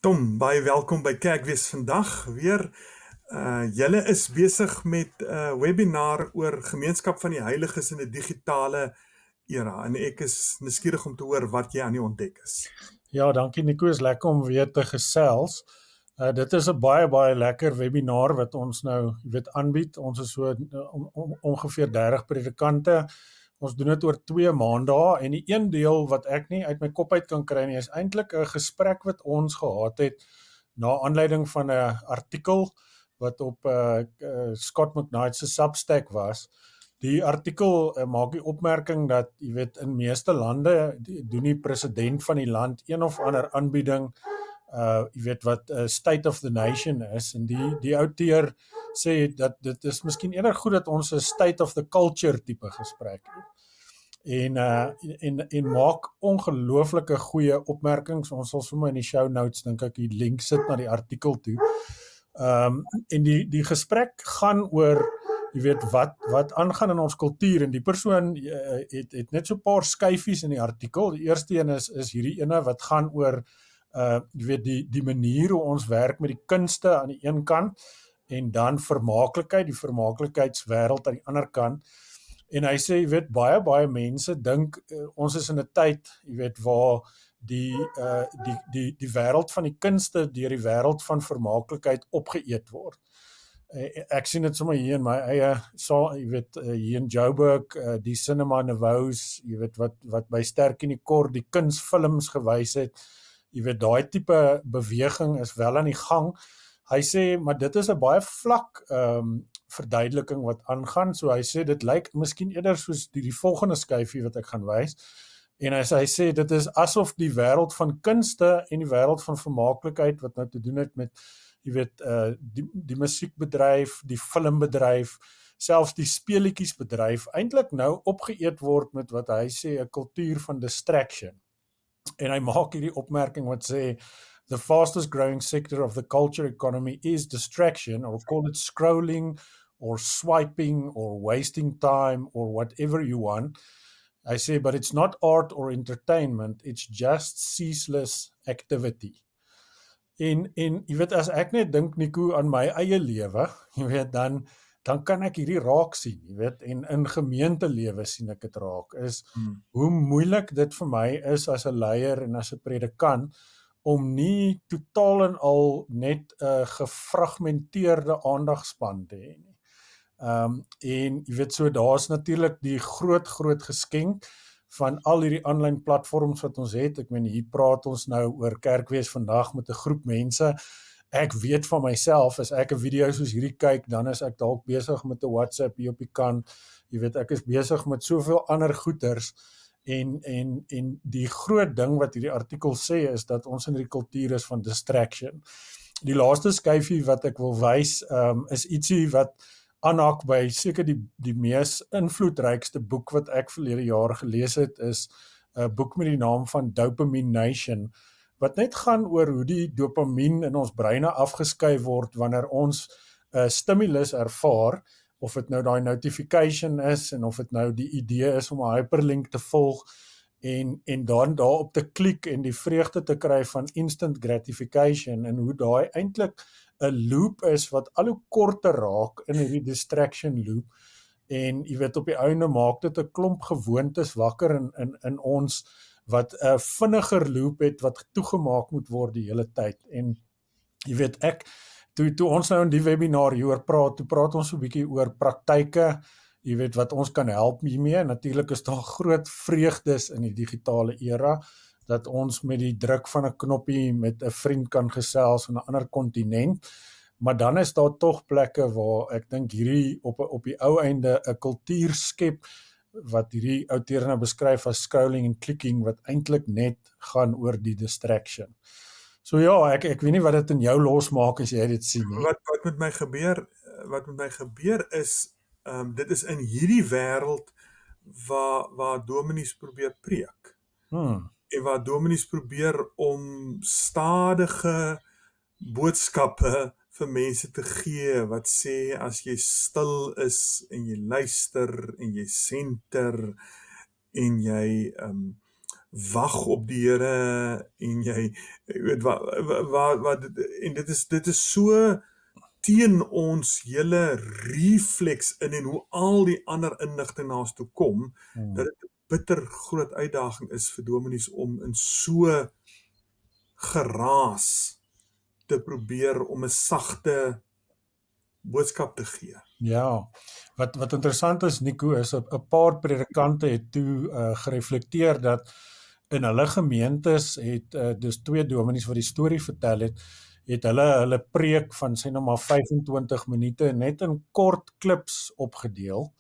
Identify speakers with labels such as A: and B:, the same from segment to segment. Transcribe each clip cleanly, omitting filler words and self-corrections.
A: Tom, baie welkom by Kerkwees vandag weer. Julle is besig met 'n webinar oor gemeenskap van die heiliges in 'n digitale era en ek is nuuskierig om te hoor wat jy aan die ontdek is.
B: Ja, dankie Nico, is lekker om weer te gesels. Dit is 'n baie lekker webinar wat ons nou, aanbied. Ons is so ongeveer 30 predikante. Ons doen dit oor 2 maandae en die een deel wat ek nie uit my kop uit kan kry nie is eintlik 'n gesprek wat ons gehad het na aanleiding van 'n artikel wat op Scott McKnight se Substack was. Die artikel maak die opmerking dat, in meeste lande doen die president van die land een of ander aanbieding, wat State of the Nation is, en die outeur sê dat dit is miskien eerder goed dat ons 'n State of the Culture tipe gesprek het. En maak ongelooflike goeie opmerkings. Ons sal sommer in die show notes dink ek die link sit na die artikel toe. En die gesprek gaan oor wat aangaan in ons kultuur, en die persoon het net so 'n paar skyfies in die artikel. Die eerste een is hierdie ene wat gaan oor die manier hoe ons werk met die kunste aan die een kant, en dan vermaaklikheid, die vermaaklikheidswêreld aan die ander kant. En hy sê, baie mense dink ons is in 'n tyd, waar die wêreld van die kunste deur die wêreld van vermaaklikheid opgeëet word. Ek sien dit sommer hier in my eie saal, hier in Joburg, die Cinema Nouveau's, wat by Sterk en die Kort die kunsfilms gewys het. Daai tipe beweging is wel aan die gang. Hy sê, maar dit is 'n baie vlak verduideliking wat aangaan. So hy sê dit lyk miskien eerder soos die volgende skyfie wat ek gaan wys. En hy sê dit is asof die wêreld van kunste en die wêreld van vermaaklikheid wat nou te doen het met die musiekbedryf, die filmbedryf, selfs die speletjiesbedryf eintlik nou opgeëet word met wat hy sê 'n kultuur van distraction. En hy maak hierdie opmerking wat sê, the fastest growing sector of the culture economy is distraction, or call it scrolling or swiping or wasting time or whatever you want. I say, but it's not art or entertainment, it's just ceaseless activity. En as ek net dink, Nico, aan my eie lewe, dan kan ek hierdie raak sien, en in gemeentelewe sien ek dit raak, is hoe moeilik dit vir my is as 'n leier en as 'n predikant, om nie totaal en al net 'n gefragmenteerde aandagspan te hê nie. En so daar's natuurlik die groot geskenk van al hierdie aanlyn platforms wat ons het. Ek meen, hier praat ons nou oor Kerkwees vandag met 'n groep mense. Ek weet van myself, as ek 'n video soos hierdie kyk, dan is ek dalk besig met 'n WhatsApp hier op die kant. Ek is besig met soveel ander goeters. En die groot ding wat hierdie artikel sê is dat ons in hierdie kultuur is van distraction. Die laaste skyfie wat ek wil wys, is ietsie wat aanhaak by seker die mees invloedrykste boek wat ek verlede jaar gelees het, is 'n boek met die naam van Dopamine Nation, wat net gaan oor hoe die dopamien in ons breine afgeskei word wanneer ons 'n stimulus ervaar, of dit nou daai notification is, en of dit nou die idee is om 'n hyperlink te volg, en dan daarop te klik en die vreugde te kry van instant gratification, en hoe daai eintlik 'n loop is wat al hoe korter raak in hierdie distraction loop, en op die einde maak dit 'n klomp gewoontes wakker in ons, wat 'n vinniger loop het wat toegemaak moet word die hele tyd. En toe ons nou in die webinar hieroor praat, toe praat ons so 'n bietjie oor praktyke, wat ons kan help hiermee. Natuurlik is daar groot vreugdes in die digitale era, dat ons met die druk van 'n knoppie met 'n vriend kan gesels in 'n ander kontinent, maar dan is daar tog plekke waar ek dink hierdie op die ou einde 'n kultuur skep, wat hierdie outeur nou beskryf as scrolling en clicking, wat eintlik net gaan oor die distraction. So ja, ek weet nie wat dit in jou losmaak as jy dit sien nie.
A: Wat met my gebeur is, dit is in hierdie wêreld waar dominees probeer preek. En waar dominees probeer om stadige boodskappe vir mense te gee, wat sê, as jy stil is, en jy luister, en jy senter, en jy wag op die Here en jy weet wat en dit is so teen ons hele reflex in en hoe al die ander inligting na ons toe kom, dat dit 'n bitter groot uitdaging is vir dominees om in so geraas te probeer om 'n sagte boodskap te gee.
B: Ja, wat interessant is, Nico, is 'n paar predikante het toe gereflekteer dat in hulle gemeentes het dus 2 dominees wat die storie vertel het hulle preek van sê nou maar 25 minute net in kort klips opgedeel.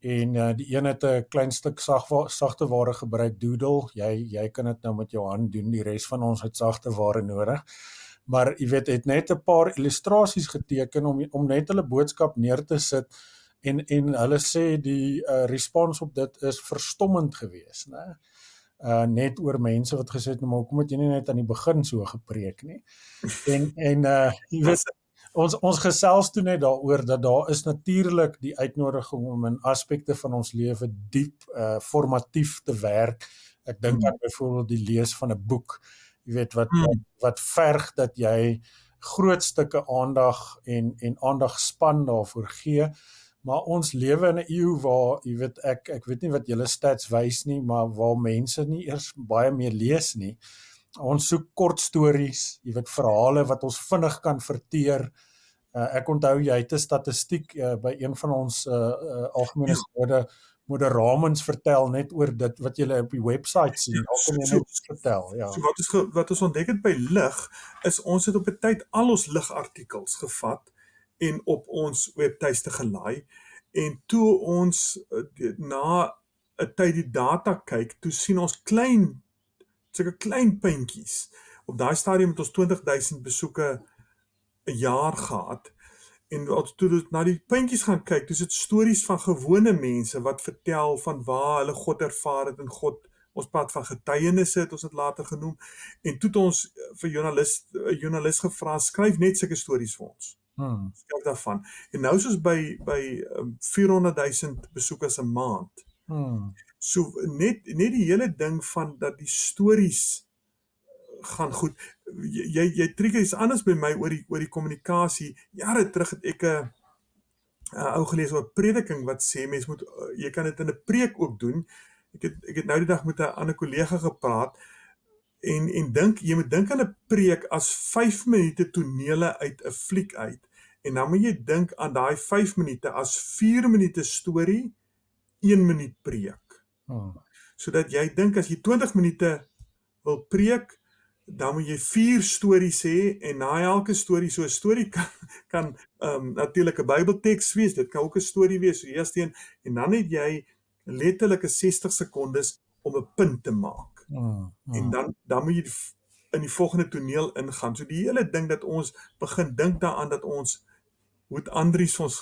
B: En die een het 'n klein stuk sagte ware gebruik, doodle. Jy kan dit nou met jou hand doen, die res van ons het sagte ware nodig. Maar jy weet, het net 'n paar illustrasies geteken om net hulle boodskap neer te sit en hulle sê die respons op dit is verstommend geweest, né? Net oor mense wat gesê het, nou maar hoekom het jy nie net aan die begin so gepreek nie? En jy weet, ons gesels toe net daaroor dat daar is natuurlik die uitnodiging om in aspekte van ons lewe diep formatief te werk. Ek dink aan byvoorbeeld die lees van 'n boek, jy weet wat verg dat jy groot stukke aandag en aandagspan daarvoor gee. Maar ons lewe in 'n eeu waar, jy weet, ek weet nie wat julle stats wys nie, maar waar mense nie eers baie meer lees nie. Ons soek kort stories, jy weet, verhale wat ons vinnig kan verteer. Ek onthou jy het 'n statistiek by een van ons algemene skole moderamens vertel net oor dit wat jy op die website sien. Daar kan jy net vertel, ja.
A: So wat ons ontdek het by lig is ons het op 'n tyd al ons ligartikels gevat en op ons webtuiste gelaai, en toe ons na 'n tyd die data kyk, toe sien ons sulke klein puntjies. Op daai stadium het ons 20,000 besoeke 'n jaar gehad, en toe ons na die puntjies gaan kyk, dis dit stories van gewone mense wat vertel van waar hulle God ervaar het, en God, ons praat van getuienisse het ons dit later genoem, en toe het ons vir 'n joernalis gevra, skryf net sulke stories vir ons. Skryf daarvan. En nou is ons by 400,000 besoekers 'n maand. So net die hele ding van dat die stories gaan goed. Jy trigger iets anders by my oor die kommunikasie. Jare terug het ek 'n ou gelees oor prediking wat sê mens moet jy kan dit in 'n preek ook doen. Ek het nou die dag met 'n ander kollega gepraat en jy moet dink aan 'n preek as 5 minute tonele uit 'n fliek uit, en dan moet jy dink aan daai 5 minute as 4 minute storie, 1 minuut preek. Sodat jy dink as jy 20 minute wil preek, dan moet jy 4 stories hê, en na elke storie, so 'n storie kan natuurlik 'n Bybelteks wees, dit kan ook 'n storie wees, so eerste een, en dan het jy letterlik 'n 60 sekondes om 'n punt te maak. En dan moet jy in die volgende toneel ingaan. So die hele ding dat ons begin dink daaraan dat ons, hoe het Andries ons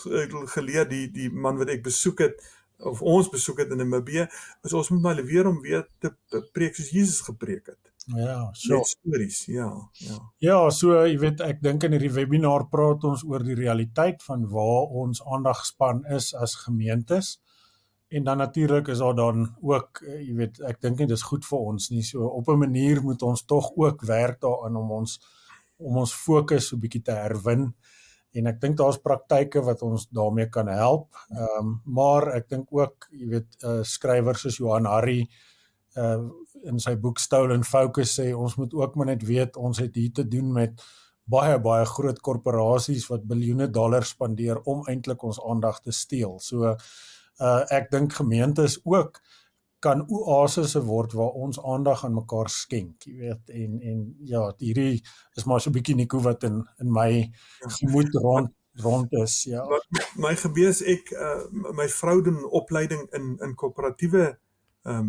A: geleer, die man wat ek besoek het, of ons besoek het in Namibië, is ons moet maar leer om weer te preek soos Jesus gepreek het.
B: Ja, so.
A: Met stories, ja.
B: Ja, so jy weet, ek dink in hierdie webinar praat ons oor die realiteit van waar ons aandagspan is as gemeentes. En dan natuurlik is daar dan ook, jy weet, ek dink nie dis goed vir ons nie. So op 'n manier moet ons tog ook werk daarin om ons fokus so 'n bietjie te herwin. En ek dink daar's praktyke wat ons daarmee kan help. Maar ek dink ook, jy weet, skrywers soos Johan Hari in sy boek Stolen Focus sê, ons moet ook maar net weet, ons het hier te doen met baie groot korporasies wat biljoene dollars spandeer om eintlik ons aandag te steel. So ek dink gemeentes ook kan oasisse word waar ons aandag aan mekaar skenk, jy weet, en ja, hierdie is maar so 'n bietjie Nico wat in my gemoed rond is, ja.
A: Wat my gebeur is my vrou doen opleiding in korporatiewe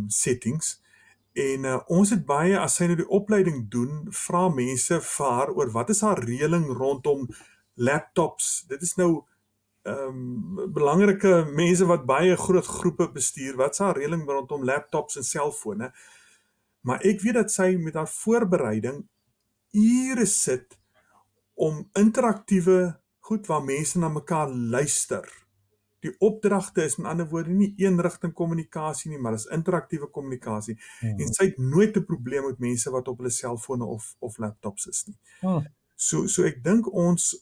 A: settings, en ons het baie, as sy nou die opleiding doen, vra mense vir haar oor wat is haar reëling rondom laptops. Dit is nou belangrike mense wat baie groot groepe bestuur, wat is haar reëling rondom laptops en selfone. Maar ek weet dat sy met haar voorbereiding ure sit om interaktiewe goed waar mense na mekaar luister, Die opdragte is met ander woorde nie eenrigting kommunikasie nie, maar dis interaktiewe kommunikasie. En sy het nooit 'n probleem met mense wat op hulle selfone of laptops is nie. So ek dink ons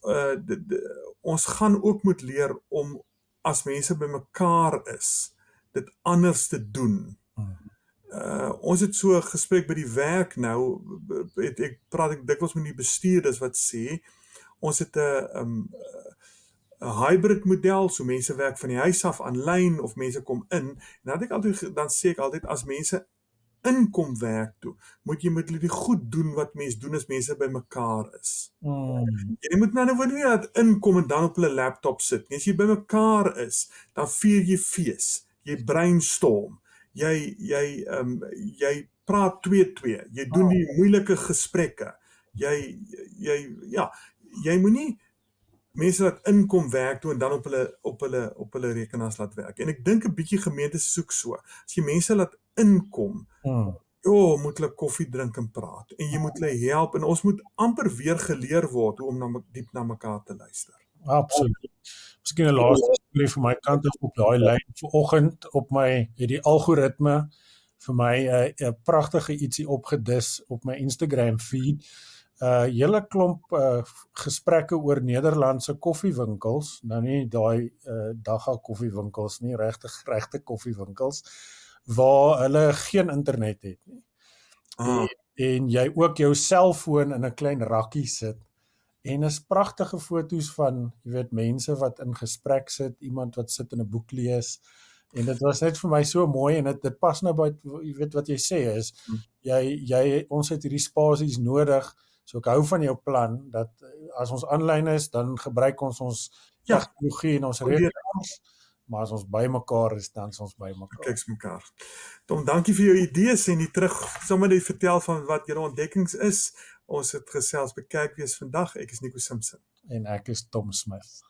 A: ons gaan ook moet leer om as mense bymekaar is, dit anders te doen. Ons het so 'n gesprek by die werk nou, ek praat dikwels met die bestuurders wat sê, ons het 'n hybrid model, so mense werk van die huis af aanlyn of mense kom in, en dan sê ek altyd, as mense inkom werk toe, moet jy met hulle goed doen wat mense doen as mense bymekaar is. Jy moet nou nie dat inkom en dan op hulle laptop sit nie. As jy bymekaar is, dan vier jy fees, jy brainstorm, jy praat 2-2, jy doen die moeilike gesprekke, jy moenie mense laat inkom werk toe en dan op hulle rekenaars laat werk. En ek dink 'n bietjie gemeentes soek so. As jy mense laat inkom, moet hulle koffie drink en praat. En jy moet hulle help en ons moet amper weer geleer word hoe om diep na mekaar te luister.
B: Absoluut. Miskien 'n laaste storie van my kant af op daai lyn. Vanoggend het die algoritme vir my 'n pragtige ietsie opgedis op my Instagram feed. Hele klomp gesprekke oor Nederlandse koffiewinkels, nou nie daai dagga koffiewinkels nie, regte koffiewinkels, waar hulle geen internet het nie. En jy ook jou selfoon in 'n klein rakkie sit. En is pragtige foto's van, jy weet, mense wat in gesprek sit, iemand wat sit en 'n boek lees. En dit was net vir my so mooi en dit pas nou by, jy weet wat jy sê is, ons het hierdie spasies nodig. So ek hou van jou plan, dat as ons aanlyn is, dan gebruik ons tegnologie en ons rekenaars, maar as ons by mekaar is, dan is ons by mekaar.
A: Kyk mekaar. Tom, dankie vir jou idees en die sommer net vertel van wat julle ontdekkings is. Ons het gesels by Kerkwees vandag. Ek is Nico Simpson.
B: En ek is Tom Smith.